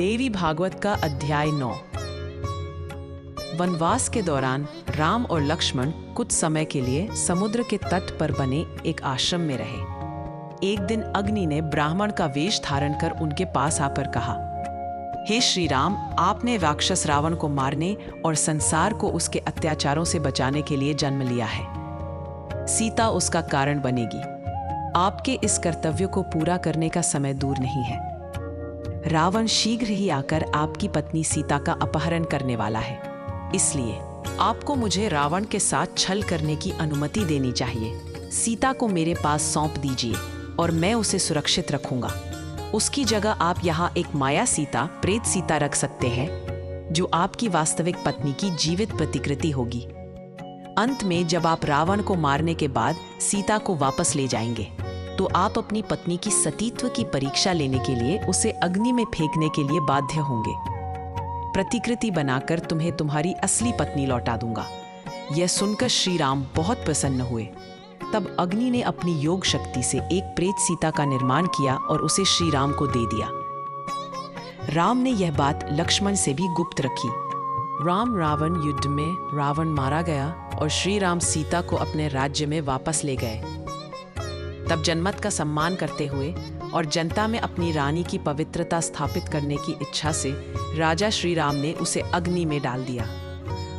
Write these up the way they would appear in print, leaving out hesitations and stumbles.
देवी भागवत का अध्याय 9। वनवास के दौरान राम और लक्ष्मण कुछ समय के लिए समुद्र के तट पर बने एक आश्रम में रहे। एक दिन अग्नि ने ब्राह्मण का वेश धारण कर उनके पास आकर कहा, हे श्री राम, आपने राक्षस रावण को मारने और संसार को उसके अत्याचारों से बचाने के लिए जन्म लिया है। सीता उसका कारण बनेगी। आपके इस कर्तव्य को पूरा करने का समय दूर नहीं है। रावण शीघ्र ही आकर आपकी पत्नी सीता का अपहरण करने वाला है। इसलिए आपको मुझे रावण के साथ छल करने की अनुमति देनी चाहिए। सीता को मेरे पास सौंप दीजिए और मैं उसे सुरक्षित रखूंगा। उसकी जगह आप यहाँ एक माया सीता, प्रेत सीता रख सकते हैं, जो आपकी वास्तविक पत्नी की जीवित प्रतिकृति होगी। अंत में जब आप रावण को मारने के बाद सीता को वापस ले जाएंगे, तो आप अपनी पत्नी की सतीत्व की परीक्षा लेने के लिए उसे अग्नि में फेंकने के लिए बाध्य होंगे। प्रतिकृति बनाकर तुम्हें तुम्हारी असली पत्नी लौटा दूंगा। यह सुनकर श्री राम बहुत प्रसन्न हुए। तब अग्नि ने अपनी योग शक्ति से एक प्रेत सीता का निर्माण किया और उसे श्री राम को दे दिया। राम ने यह बात लक्ष्मण से भी गुप्त रखी। राम रावण युद्ध में रावण मारा गया और श्री राम सीता को अपने राज्य में वापस ले गए। तब जनमत का सम्मान करते हुए और जनता में अपनी रानी की पवित्रता स्थापित करने की इच्छा से राजा श्री राम ने उसे अग्नि में डाल दिया।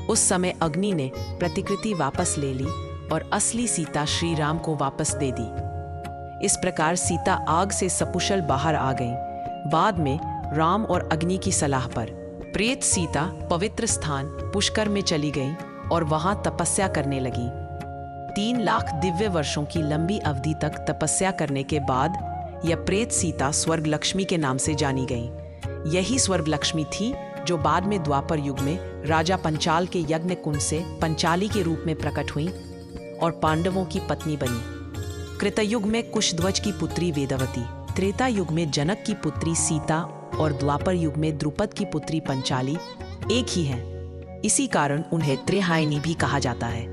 उस समय अग्नि ने प्रतिकृति वापस ले ली और असली सीता श्री राम को वापस दे दी। इस प्रकार सीता आग से सकुशल बाहर आ गई। बाद में राम और अग्नि की सलाह पर प्रेत सीता पवित्र स्थान पुष्कर में चली गई और वहां तपस्या करने लगी। 3 लाख दिव्य वर्षों की लंबी अवधि तक तपस्या करने के बाद यह प्रेत सीता स्वर्ग लक्ष्मी के नाम से जानी गई। यही स्वर्ग लक्ष्मी थी जो बाद में द्वापर युग में राजा पंचाल के यज्ञ कुंड से पंचाली के रूप में प्रकट हुई और पांडवों की पत्नी बनी। कृतयुग में कुशध्वज की पुत्री वेदवती, त्रेता युग में जनक की पुत्री सीता और द्वापर युग में द्रुपद की पुत्री पंचाली एक ही हैं। इसी कारण उन्हें त्रिहायनी भी कहा जाता है।